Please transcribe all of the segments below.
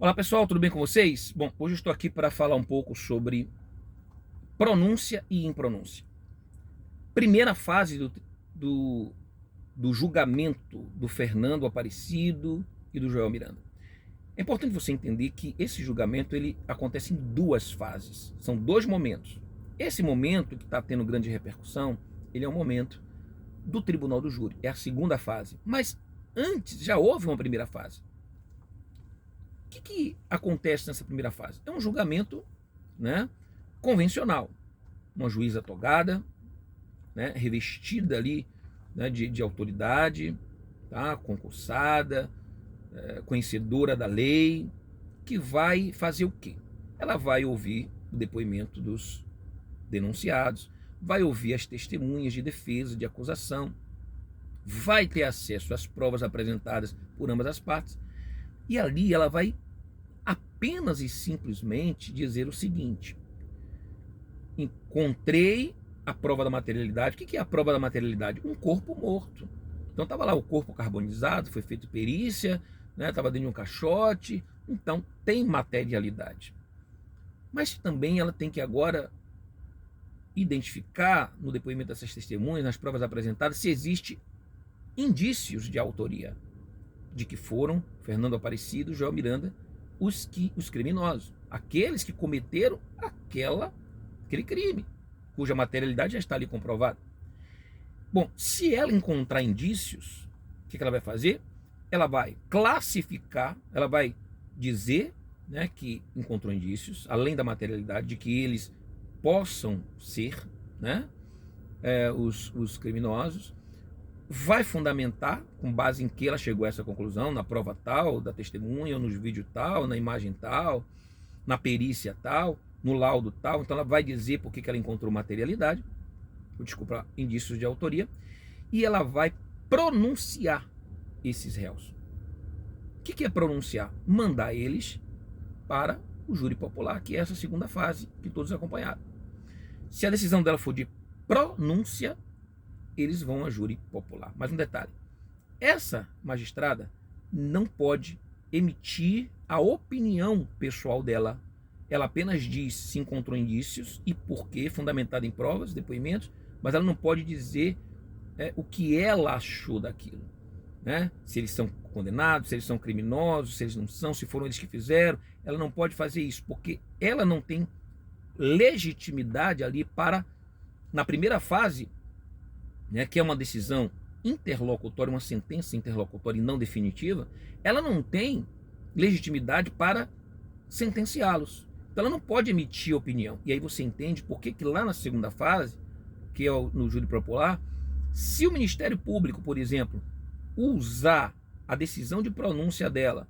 Olá pessoal, tudo bem com vocês? Bom, hoje eu estou aqui para falar um pouco sobre pronúncia e impronúncia. Primeira fase do, do julgamento do Fernando Aparecido e do Joel Miranda. É importante você entender que esse julgamento ele acontece em duas fases, são dois momentos. Esse momento que está tendo grande repercussão, ele é um momento do tribunal do júri, é a segunda fase. Mas antes já houve uma primeira fase. O que acontece nessa primeira fase? É um julgamento, né, convencional. Uma juíza togada, né, revestida ali, né, de autoridade, tá, concursada, conhecedora da lei, que vai fazer o quê? Ela vai ouvir o depoimento dos denunciados, vai ouvir as testemunhas de defesa, de acusação, vai ter acesso às provas apresentadas por ambas as partes, e ali ela vai apenas e simplesmente dizer o seguinte: encontrei a prova da materialidade. O que é a prova da materialidade? Um corpo morto. Então estava lá o corpo carbonizado, foi feita perícia, estava dentro de um caixote, então tem materialidade. Mas também ela tem que agora identificar no depoimento dessas testemunhas, nas provas apresentadas, se existe indícios de autoria, de que foram Fernando Aparecido e Joel Miranda os criminosos, aqueles que cometeram aquele crime, cuja materialidade já está ali comprovada. Bom, se ela encontrar indícios, o que ela vai fazer? Ela vai classificar, ela vai dizer, né, que encontrou indícios, além da materialidade, de que eles possam ser, né, os criminosos, vai fundamentar, com base em que ela chegou a essa conclusão, na prova tal, da testemunha, ou nos vídeos tal, na imagem tal, na perícia tal, no laudo tal. Então ela vai dizer por que ela encontrou materialidade, desculpa, indícios de autoria, e ela vai pronunciar esses réus. O que é pronunciar? Mandar eles para o júri popular, que é essa segunda fase que todos acompanharam. Se a decisão dela for de pronúncia, eles vão a júri popular. Mas um detalhe: essa magistrada não pode emitir a opinião pessoal dela. Ela apenas diz se encontrou indícios e por quê, fundamentado em provas, depoimentos, mas ela não pode dizer o que ela achou daquilo, né? Se eles são condenados, se eles são criminosos, se eles não são, se foram eles que fizeram. Ela não pode fazer isso, porque ela não tem legitimidade ali para, na primeira fase, né, que é uma decisão interlocutória, uma sentença interlocutória e não definitiva, ela não tem legitimidade para sentenciá-los. Então ela não pode emitir opinião. E aí você entende por que lá na segunda fase, que é no júri popular, se o Ministério Público, por exemplo, usar a decisão de pronúncia dela,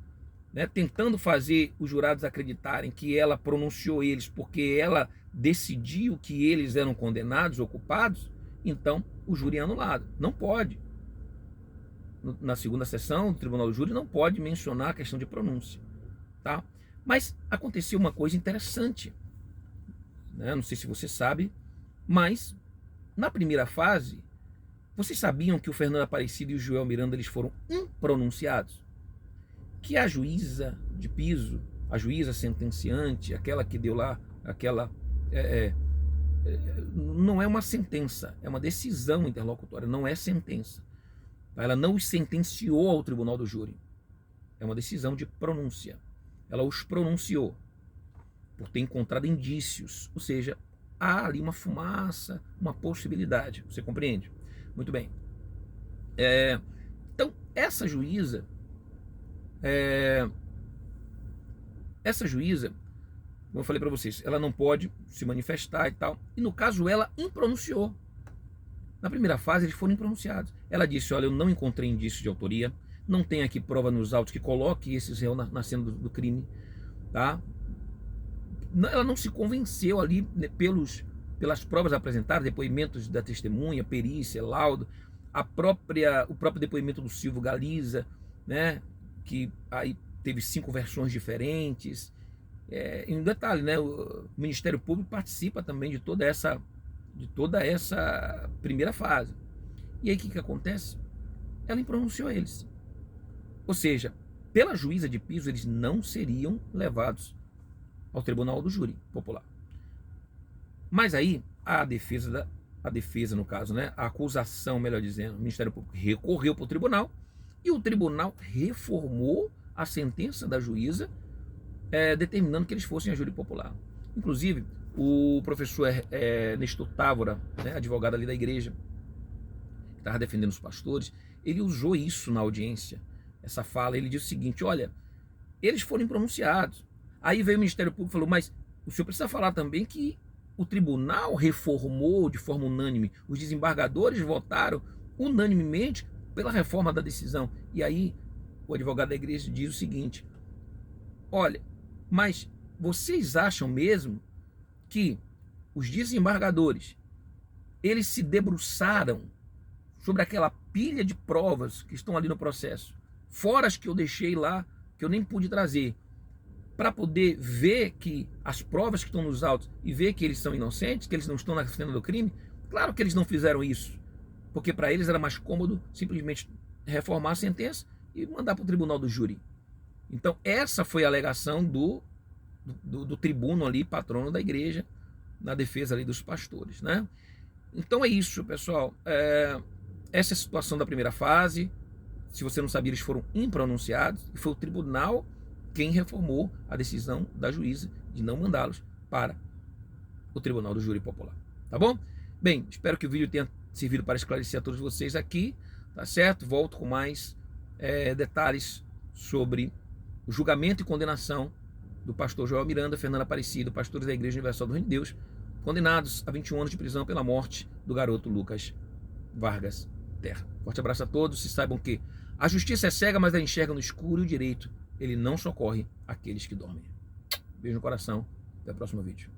né, tentando fazer os jurados acreditarem que ela pronunciou eles porque ela decidiu que eles eram condenados ou culpados, então o júri é anulado. Não pode. Na segunda sessão do Tribunal do Júri não pode mencionar a questão de pronúncia, tá? Mas aconteceu uma coisa interessante, né? Não sei se você sabe, mas na primeira fase, vocês sabiam que o Fernando Aparecido e o Joel Miranda eles foram impronunciados? Que a juíza de piso, a juíza sentenciante, aquela que deu lá, não é uma sentença, é uma decisão interlocutória, não é sentença. Ela não os sentenciou ao tribunal do júri, é uma decisão de pronúncia. Ela os pronunciou por ter encontrado indícios, ou seja, há ali uma fumaça, uma possibilidade. Você compreende? Muito bem. Então, essa juíza, como eu falei para vocês, ela não pode se manifestar e tal. E no caso, ela impronunciou. Na primeira fase, eles foram impronunciados. Ela disse: olha, eu não encontrei indício de autoria, não tem aqui prova nos autos que coloque esses réus na cena do crime, tá? Ela não se convenceu ali, né, pelas provas apresentadas, depoimentos da testemunha, perícia, laudo, o próprio depoimento do Silvio Galiza, né, que aí teve 5 versões diferentes. Em um detalhe, né, o Ministério Público participa também de toda essa primeira fase. E aí o que acontece? Ela impronunciou eles. Ou seja, pela juíza de piso, eles não seriam levados ao tribunal do júri popular. Mas aí a defesa, no caso, né, a acusação, melhor dizendo, o Ministério Público recorreu para o tribunal e o tribunal reformou a sentença da juíza, determinando que eles fossem a júri popular. Inclusive, o professor Nestor Távora, né, advogado ali da igreja, que estava defendendo os pastores, ele usou isso na audiência, essa fala. Ele disse o seguinte: olha, eles foram pronunciados. Aí veio o Ministério Público e falou: mas o senhor precisa falar também que o tribunal reformou de forma unânime, os desembargadores votaram unanimemente pela reforma da decisão. E aí o advogado da igreja diz o seguinte: olha, mas vocês acham mesmo que os desembargadores, eles se debruçaram sobre aquela pilha de provas que estão ali no processo, fora as que eu deixei lá, que eu nem pude trazer, para poder ver que as provas que estão nos autos e ver que eles são inocentes, que eles não estão na cena do crime? Claro que eles não fizeram isso, porque para eles era mais cômodo simplesmente reformar a sentença e mandar para o tribunal do júri. Então essa foi a alegação do tribuno ali, patrono da igreja, na defesa ali dos pastores, né? Então é isso, pessoal. Essa é a situação da primeira fase. Se você não sabia, eles foram impronunciados e foi o tribunal quem reformou a decisão da juíza de não mandá-los para o tribunal do júri popular. Tá bom? Bem, espero que o vídeo tenha servido para esclarecer a todos vocês aqui, tá certo? Volto com mais detalhes sobre o julgamento e condenação do pastor Joel Miranda, Fernanda Aparecido, pastores da Igreja Universal do Reino de Deus, condenados a 21 anos de prisão pela morte do garoto Lucas Vargas Terra. Forte abraço a todos e saibam que a justiça é cega, mas ela enxerga no escuro, e o direito, ele não socorre aqueles que dormem. Beijo no coração, até o próximo vídeo.